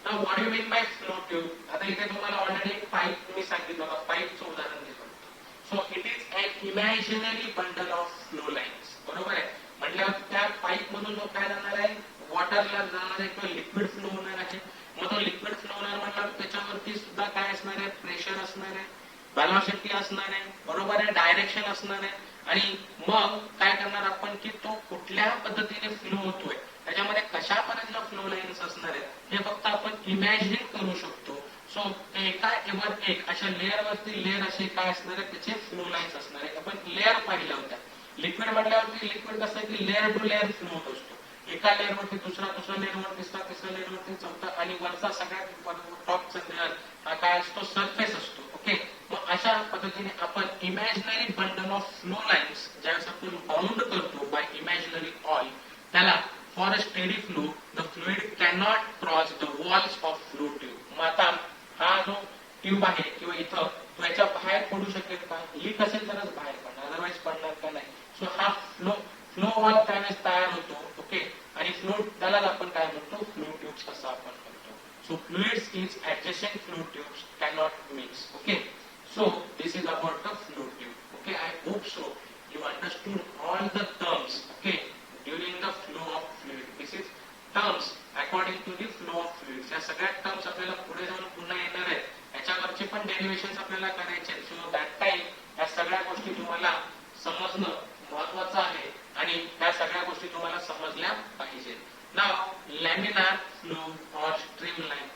Now what do you mean by flow tube? आता इथे तुम्हाला ऑलरेडी एक पाईप मी सांगितलं होतं, पाईपचं उदाहरण देतो. So it is an imaginary bundle of flow lines. बरोबर आहे, म्हटल्यावर त्या पाईप मधून जो काय जाणार आहे, वॉटरला जाणार आहे किंवा लिक्विड फ्लो होणार आहे. मग तो लिक्विड फ्लो होणार म्हटल्यावर त्याच्यावरती सुद्धा काय असणार आहे, प्रेशर असणार आहे, व्हेलॉसिटी असणार आहे, बरोबर आहे, डायरेक्शन असणार आहे. आणि मग काय करणार आपण की तो कुठल्या पद्धतीने फ्लो होतोय, त्याच्यामध्ये कशा पर्यंत फ्लो लाईन्स असणार आहेत हे फक्त आपण इमॅजिन करू शकतो. सो एका वर एक अशा लेअर वरती लेअर असे काय असणार आहे, त्याचे फ्लो लाईन्स असणार आहे. आपण लेअर पाहिल्या होत्या. लिक्विड म्हटल्यावरती लिक्विड कसं आहे की लेअर टू लेअर फ्लो होत असतो. एका लेअर वरती दुसरा लेअर वर तिसरा लेअर वरती चौथा आणि वरचा सगळ्यात टॉपचा लेअर हा काय असतो, सरफेस असतो. ओके, मग अशा पद्धतीने आपण imaginary bundle of flow lines ज्यावेळेस आपण बाउंड करतो बाय इमॅजिनरी ऑल, त्याला for a steady flow the fluid cannot cross the walls of flow tube. मग आता हा जो ट्यूब आहे किंवा इथं तो याच्या बाहेर पडू शकेल का, लीक असेल तरच बाहेर पडणार, अदरवाईज पडणार का नाही. सो हा फ्लो वॉल त्यावेळेस तयार होतो. ओके, आणि फ्लो त्यालाच आपण काय म्हणतो, फ्लो ट्यूब्स असं आपण म्हणतो. So fluids is adjacent flow tubes cannot mix. Okay, so this is about the flow tube. Okay, I hope so you understood all the terms, okay, during the flow of fluid. This is terms according to the flow of fluids. या सगळ्या terms आपल्याला पुढे जाऊन पुन्हा येणार आहेत, याच्यावरचे पण डेरिव्हेशन्स आपल्याला करायचे. सो दॅट टाइम या सगळ्या गोष्टी तुम्हाला समजणं महत्वाचं आहे आणि या सगळ्या गोष्टी तुम्हाला समजल्या पाहिजेत. नाउ लॅमिनार फ्लो और स्ट्रीमलाइन.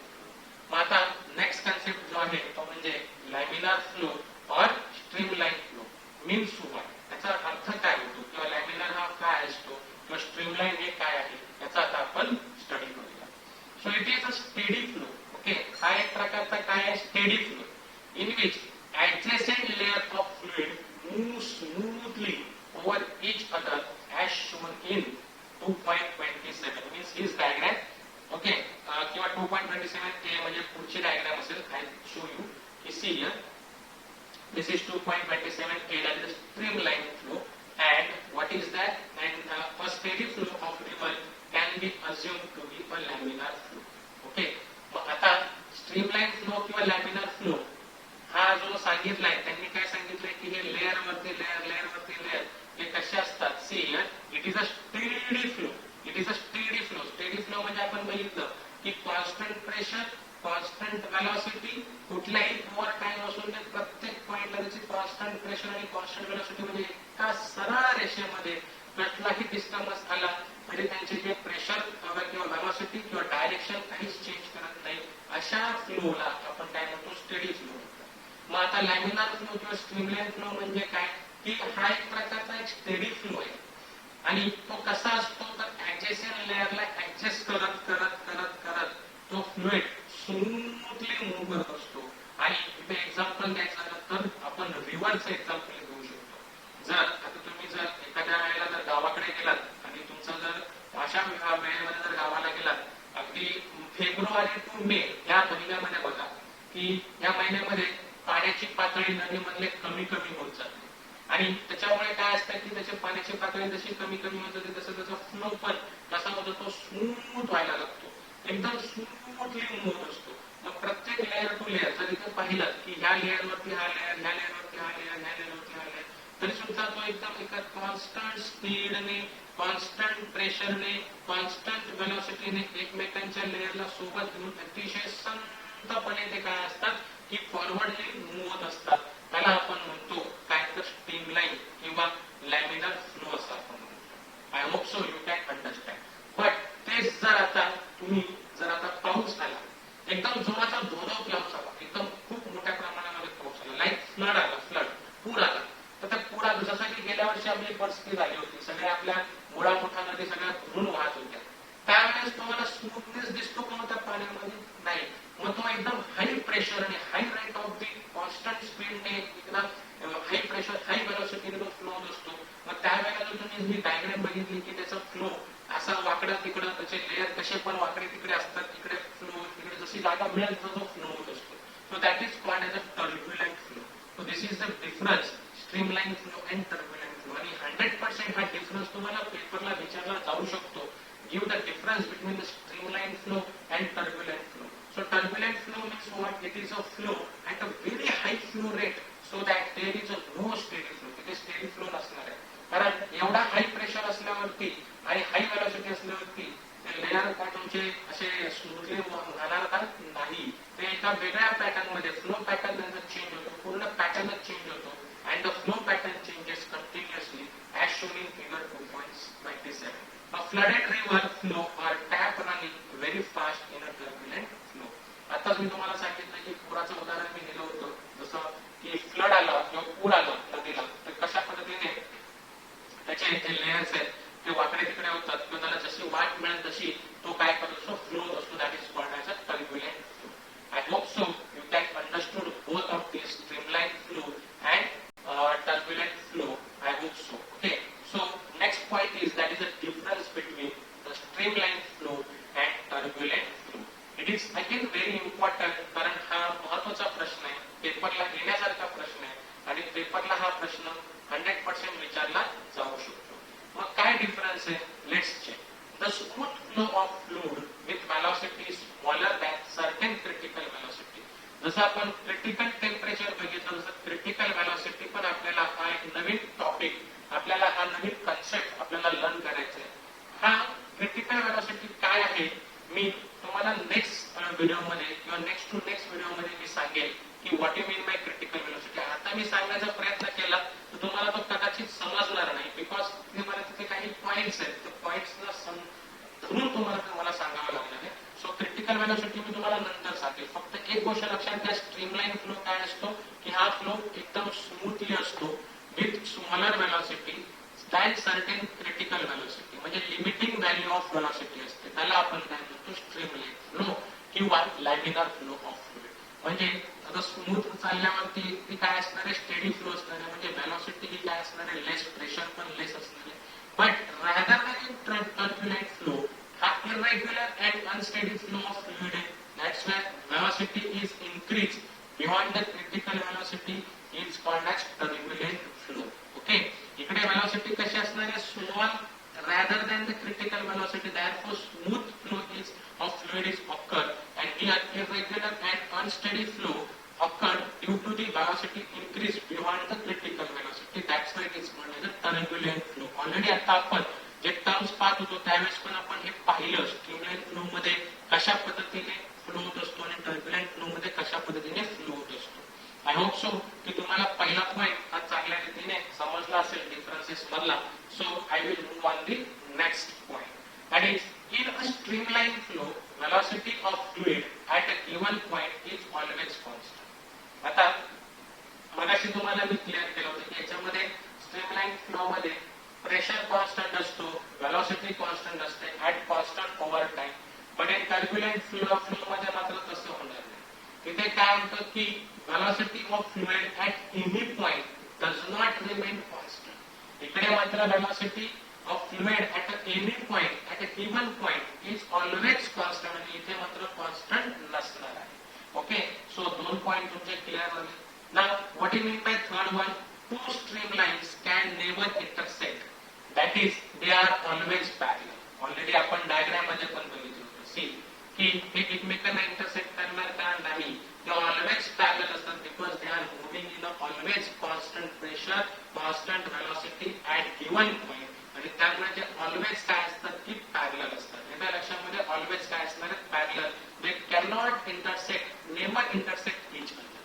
मग आता नेक्स्ट कन्सेप्ट जो आहे तो म्हणजे लॅमिनार फ्लो और स्ट्रीमलाइन फ्लो मीन्स व्हॉट, त्याचा अर्थ काय होतो किंवा laminar move smoothly over each other as shown in 2.27 means his diagram. Okay, किंवा 2.27 म्हणजे पुढची डायग्राम असेल. I show you. You see here, this is 2.27a, that is streamline flow. And what is that? And a steady flow of river can be assumed to be a laminar flow. Okay, मग आता streamline flow किंवा laminar flow हा जो सांगितलाय त्यांनी काय सांगितलंय की हे लेयर वरती लेयर हे कसे असतात. See here, it is a steady flow. It is a steady flow. Steady flow म्हणजे आपण बघितलं की कॉन्स्टंट प्रेशर, कॉन्स्टंट वेलॉसिटी, कुठलाही ओव्हर टाइम असून ते प्रत्येक पॉइंटला त्याची कॉन्स्टंट प्रेशर आणि कॉन्स्टंट वेलॉसिटी म्हणजे एका सरळ रेषेमध्ये कसलाही डिस्टर्बन्स आला तरी त्यांचे जे प्रेशर किंवा वेलॉसिटी किंवा डायरेक्शन काहीच चेंज करत नाही. अशा फ्लोला आपण काय म्हणतो, स्टेडी फ्लो. मग आता लॅमिनार फ्लो किंवा स्ट्रीमलाईन फ्लो म्हणजे काय की हा एक प्रकारचा एक स्टेडी फ्लो आहे आणि तो कसा असतो तर ऍडजसेंट लेयरला ऍडजस्ट करत करत करत करत तो फ्लुइड स्मूथली मूव्ह करत असतो. आणि इथे एक्झाम्पल द्यायचं झालं तर आपण रिव्हरचं एक्झाम्पल घेऊ शकतो. जर आता तुम्ही जर एखाद्या वेळेला जर गावाकडे गेलात आणि तुमचा जर अशा वेळेमध्ये जर गावाला गेलात अगदी फेब्रुवारी टू मे या महिन्यामध्ये बघा की या महिन्यामध्ये पाण्याची पातळी नदीमधले कमी कमी होत जाते आणि त्याच्यामुळे काय असतं की त्याची पाण्याची पातळी जशी कमी कमी होत जाते तसं त्याचा फ्लो पण कसा होतो, तो स्मूथ व्हायला लागतो, एकदम स्मूथली मूव्ह होत असतो. मग प्रत्येक लेअर टू लेअर जर इथे पाहिलं की ह्या लेअरवरती हा लेअर, ह्या लेअरवरती हा लेअर, ह्या लेअरवरती हा लेअर, तरी सुद्धा तो एकदम एका कॉन्स्टंट स्पीडने, कॉन्स्टंट प्रेशरने, कॉन्स्टंट वेलॉसिटीने एकमेकांच्या लेअरला सोबत घेऊन अतिशय संतपणे ते काय असतात की फॉरवर्डली मूव्ह होत असतात. त्याला आपण म्हणतो काय तर स्ट्रीमलाईन किंवा लॅमिनार फ्लो असं आपण म्हणतो. I hope so you can understand. But तेच जर आता तुम्ही जर आता पाऊस आला, एकदम जोराचा धोधो पाऊस आला, एकदम खूप मोठ्या प्रमाणामध्ये पाऊस आला, लाईक फ्लड आला, पूर आला, तर त्या पुरात जसं की गेल्या वर्षी आपली परिस्थिती झाली होती, सगळ्या आपल्या मुळा मोठा नदी सगळ्या भरून वाहत होत्या, त्यावेळेस तुम्हाला स्मूथनेस दिसतो का त्या पाण्यामध्ये? नाही. मग तो एकदम हाय प्रेशर आणि high rate of the constant स्पीडने एकदम हाय प्रेशर हाय वेलॉसिटीने तो फ्लो असतो. मग त्यावेळेला जर तुम्ही ही डायग्राम बघितली की त्याचा फ्लो असा वाकडा तिकडं, त्याचे लेअर कसे पण वाकडे तिकडे असतात, तिकडे फ्लो तिकडे जशी जागा मिळेल तसा तो फ्लो होत असतो. So that is called as a turbulent flow. So this is the difference streamline flow and turbulent flow. आणि 100% हा डिफरन्स तुम्हाला पेपरला विचारला जाऊ शकतो. Give the difference between the streamline flow and turbulent flow. So turbulent flow means what? It is a flow at a very high flow rate so that there is a no steady flow. It is steady flow नसणार आहे. कारण एवढा high pressure असल्यावरती आणि हाय velocity असल्यावरती ते layer काय तुमचे असे स्मूथली घालणार का? नाही. ते एका वेगळ्या पॅटर्न मध्ये फ्लो पॅटर्न त्यांचा चेंज होतो, पूर्ण पॅटर्नच चेंज होतो. And the flow pattern changes continuously as shown in figure 2.27. A flooded river flow or tap running very fast in a turbulent flow. आताच मी तुम्हाला सांगितलं की पुराचं उदाहरण मी दिलं होतं, जसं की फ्लड आला किंवा पूर आला नदीला, तर कशा पद्धतीने त्याचे जे लेयर्स आहेत ते वाकडे तिकडे होतात किंवा त्याला जशी वाट मिळेल तशी तो काय करतो, फ्लो असतो. That is called as a turbulent flow. I hope so you can understood both of this streamline flow and turbulent flow. I hope so. Okay. So next point is that is the difference between the streamline flow and turbulent flow. It is again very important कारण हा महत्त्वाचा प्रश्न आहे, पेपरला येण्यासारखा प्रश्न आहे आणि पेपरला हा प्रश्न 100% विचारला जाऊ शकतो. मग काय डिफरन्स आहे? Let's check. The smooth flow of fluid with velocity smaller than certain critical velocity. जसं आपण क्रिटिकल टेम्परेचर बघितलं, जसं क्रिटिकल वेलॉसिटी पण आपल्याला हा एक नवीन टॉपिक, आपल्याला हा नवीन कन्सेप्ट आपल्याला लर्न करायचा आहे. हा क्रिटिकल वेलॉसिटी काय आहे मी तुम्हाला नेक्स्ट व्हिडिओमध्ये किंवा नेक्स्ट टू नेक्स्ट व्हिडिओमध्ये मी सांगेल की what you mean bye critical velocity. आता मी सांगण्याचा प्रयत्न केला तर तुम्हाला तो कदाचित समजणार नाही, बिकॉज मला तिथे काही पॉइंट्स आहेत, तर पॉइंट्सला धरून तुम्हाला सांगावं लागणार आहे. सो क्रिटिकल वेलॉसिटी मी तुम्हाला नंतर सांगेल. फक्त एक गोष्ट लक्षात घ्या, स्ट्रीमलाईन फ्लो काय असतो की हा फ्लो एकदम स्मूथली असतो with smaller velocity than certain critical velocity, म्हणजे लिमिटिंग व्हॅल्यू ऑफ वेलॉसिटी असते, त्याला आपण काय म्हणतो स्ट्रीमलाईन फ्लो किंवा लॅमिनार फ्लो ऑफ फ्लुइड. म्हणजे आता स्मूथ चालल्यावरती ती काय असणार आहे, स्टेडी फ्लो असणार आहे, म्हणजे व्हेलॉसिटी ही काय असणार आहे, लेस, प्रेशर पण लेस असणार आहे. But rather than in turbulent flow, हा irregular and unsteady flow of fluid आहे. That's why velocity is increase beyond the critical velocity is called as turbulent flow. Okay, इकडे व्हेलॉसिटी कशी असणार आहे, small rather than the critical velocity. Therefore smooth flow is of fluid is occur, and here irregular and unsteady flow occurred due to the velocity increase beyond the critical velocity. That's why it is called as a turbulent flow. Already आता आपण जे terms पाहत होतो त्यावेळेस पण आपण हे पाहिलं, स्ट्रीमलाइन फ्लो मध्ये कशा पद्धतीने फ्लो होत असतो आणि टर्ब्युलंट फ्लो मध्ये कशा पद्धतीने फ्लो होत असतो. आय होप सो की तुम्हाला पहिला पॉईंट हा चांगल्या रीतीने समजला असेल डिफरन्सेस मधला. So I will move on the next point. That is, in a streamline flow, velocity of fluid at a given point is always constant. आता मगाशी तुम्हाला मी क्लिअर केलं होतं की याच्यामध्ये स्ट्रीमलाइन फ्लो मध्ये प्रेशर कॉन्स्टंट असतो, वेलोसिटी कॉन्स्टंट असते at constant over time. But in turbulent flow मध्ये मात्र तसं होणार नाही. तिथे काय होतं की velocity of fluid at any point does not remain constant. इकडे मात्र velocity of fluid at any point, at a given point is always constant आणि इथे मात्र constant नसणार आहे. ओके, सो दोन पॉइंट तुमचे क्लिअर झाले. Now what you mean by third one, two streamlines can never intersect, that is they are always parallel. Already आपण diagram मध्ये पण बघितलं होतं सी की हे एकमेकांना इंटरसेक्ट करणार का नाही, ते ऑलवेज पॅरलल असतात because they are moving in a always constant pressure, constant velocity at given point. आणि त्यामुळे ते ऑलवेज काय असतात की पॅरलल असतात. एका लक्षामध्ये ऑलवेज काय असणार आहे, parallel. They can not intersect, never intersect each other.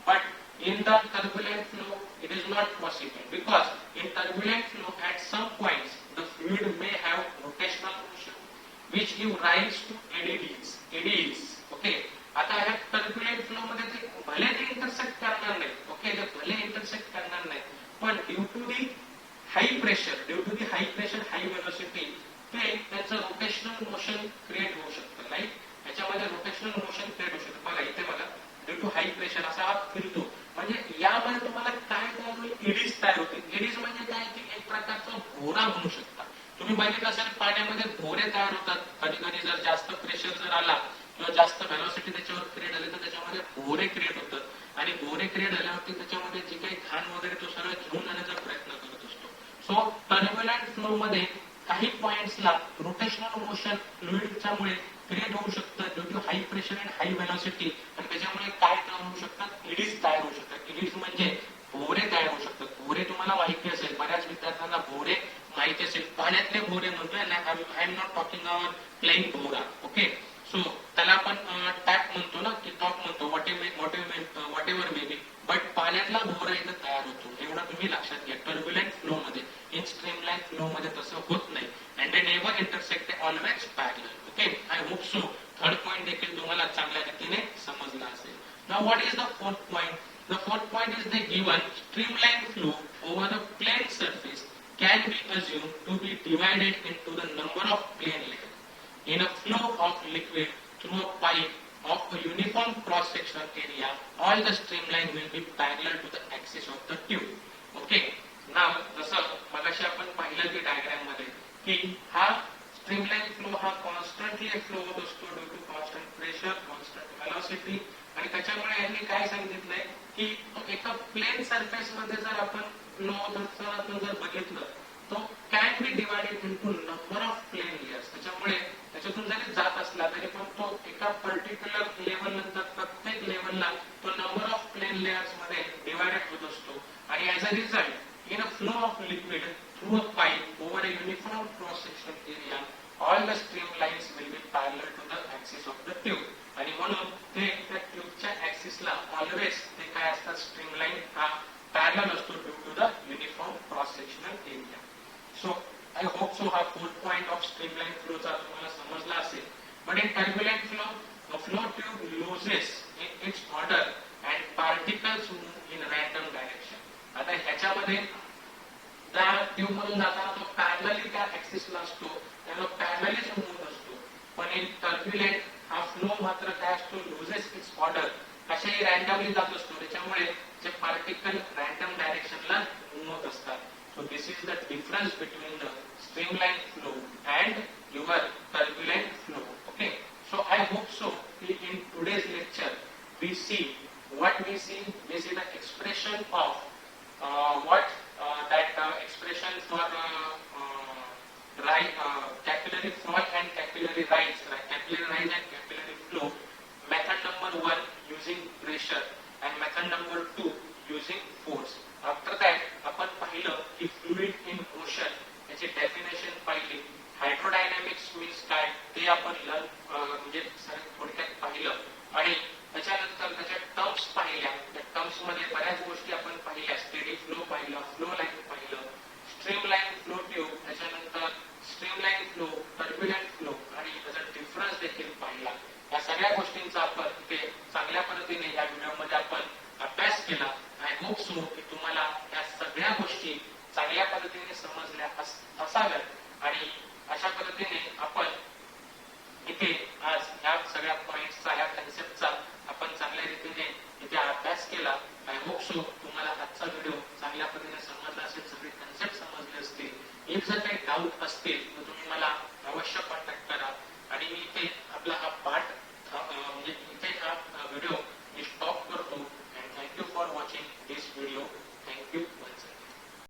But in the turbulent flow it is not possible because in turbulent flow at some points the fluid may have rotational motion which give rise to eddies. Okay, आता ह्या turbulent flow मध्ये ते भले ते intersect करणार नाही, okay, ते भले इंटरसेक्ट करणार नाही, पण due to the high pressure, high velocity, ते त्याचं रोटेशनल मोशन क्रिएट होऊ शकतं. राईट, याच्यामध्ये रोटेशनल मोशन क्रिएट होऊ शकतं. बघा इथे बघा, ड्यू टू हाई प्रेशर असा हा फिरतो, म्हणजे यामध्ये तुम्हाला काय तयार होईल, एडीज तयार होतील. एडीज म्हणजे काय की एक प्रकारचा भोरा म्हणू शकता. तुम्ही बघितलं असेल पाण्यामध्ये भोरे तयार होतात. कधी कधी जर जास्त प्रेशर जर आला किंवा जास्त व्हेलॉसिटी त्याच्यावर क्रिएट झाली तर त्याच्यामध्ये भोरे क्रिएट होतात. आणि भोरे क्रिएट झाल्यावरती त्याच्यामध्ये जे काही घाण वगैरे तो सगळं घेऊन जाण्याचा प्रयत्न करत असतो. सो टर्ब्युलंट फ्लो मध्ये काही पॉइंट्सला रोटेशनल मोशन फ्लुइडच्या मुळे क्रिएट होऊ शकतं due to high pressure and high velocity. आणि त्याच्यामुळे काय तयार होऊ शकतात, एडीज तयार होऊ शकतात. एडीज म्हणजे भोरे तयार होऊ शकतात. भोरे तुम्हाला माहिती असेल, बऱ्याच विद्यार्थ्यांना भोरे माहिती असेल. पाण्यातले भोरे म्हणतोय, I am not talking about plane भोरा. ओके, सो त्याला आपण टॅप म्हणतो ना, की टॉप म्हणतो, whatever may be. But पाण्यातला भोरा इथं तयार होतो, एवढं तुम्ही लक्षात घ्या. टर्ब्युलंट फ्लो मध्ये, इन स्ट्रीमलाइन फ्लो मध्ये तसं होत नाही. And they never intersect, they always parallel. Okay, I hope so third point देखील तुम्हाला चांगल्या रीतीने समजला असेल. Now what is the fourth point? The fourth point is the given streamline flow over a plane surface can be assumed to be divided into the number of plane layers. In a flow of liquid through a pipe of a uniform cross-sectional area, all the streamline will be parallel to the axis of the tube. Okay. Now, जसं मगाशी आपण पाहिलं की diagram मध्ये की हा streamline flow हा constantly flow होत असतो due to constant pressure, constant velocity. आणि त्याच्यामुळे यांनी काय सांगितलंय की एका प्लेन सरफेस मध्ये जर आपण फ्लो आपण जर बघितलं तो can be divided into number of plane layers. त्याच्यामुळे त्याच्यातून जरी जात असला तरी पण तो एका पर्टिक्युलर लेवल नंतर प्रत्येक लेवलला तो नंबर ऑफ प्लेन लेयर्स मध्ये डिवाइडेड होत असतो. आणि as a result in a flow of liquid through a pipe over a uniform cross section area all the streamlines will be parallel to the axis of the tube. आणि म्हणून ते त्या ट्यूबच्या ऍक्सिसला always ते काय असतात, स्ट्रीमलाइन हा parallel असतो due to the uniform cross sectional area. So I hope so हा फोर्थ पॉइंट ऑफ स्ट्रीमलाइन फ्लोचा तुम्हाला समजला असेल. But in turbulent flow tube loses its order and particles move in random direction. आता ह्याच्यामध्ये त्या ट्यूब मधून जाताना तो पॅरलली त्या ऍक्सिसला असतो, त्याला पॅरललीच मूव्ह असतो. पण इन टर्ब्युलंट हा फ्लो मात्र काय असतो, लुजेस इट्स ऑर्डर अशाही रॅन्डमली जात असतो, त्याच्यामुळे जे पार्टिकल रॅन्डम डायरेक्शनला मूव्ह होत असतात. So this is the difference between the streamline flow and your turbulent flow. Okay, so I hope so in today's lecture we see what we see the expression of what that expression for capillary fall and capillary rise, capillary rise and capillary flow. Method number 1 using pressure and method number 2 using force. After that आपण पाहिलं की fluid in motion याची definition पाहिली. हायड्रोडायनॅमिक्स means काय ते आपण म्हणजे थोडक्यात पाहिलं आणि त्याच्यानंतर त्याच्या टर्म्स पाहिल्या. त्या टर्म्स मध्ये बऱ्याच गोष्टी आपण पाहिल्या. स्टेडी फ्लो पाहिलं, फ्लो लाईन पाहिलं, स्ट्रीमलाइन फ्लो ट्यूब, त्याच्यानंतर स्ट्रीमलाइन फ्लो, टर्ब्युलंट फ्लो आणि त्याचा डिफरन्स देखील पाहिला. या सगळ्या गोष्टींचा आपण इथे चांगल्या पद्धतीने या व्हिडिओमध्ये आपण अभ्यास केला. आय होप सो की तुम्हाला या सगळ्या गोष्टी चांगल्या पद्धतीने समजल्या असाव्यात आणि अशा पद्धतीने आपण इथे आज ह्या सगळ्या पॉइंट्सचा, ह्या कन्सेप्टचा आपण चांगल्या रीतीने इथे अभ्यास केला. आय होप सो तुम्हाला आजचा व्हिडिओ चांगल्या पद्धतीने समजला असेल, सगळे कन्सेप्ट समजले असतील. एक जर काही डाऊट असतील तर तुम्ही मला अवश्य कॉन्टॅक्ट करा आणि मी इथे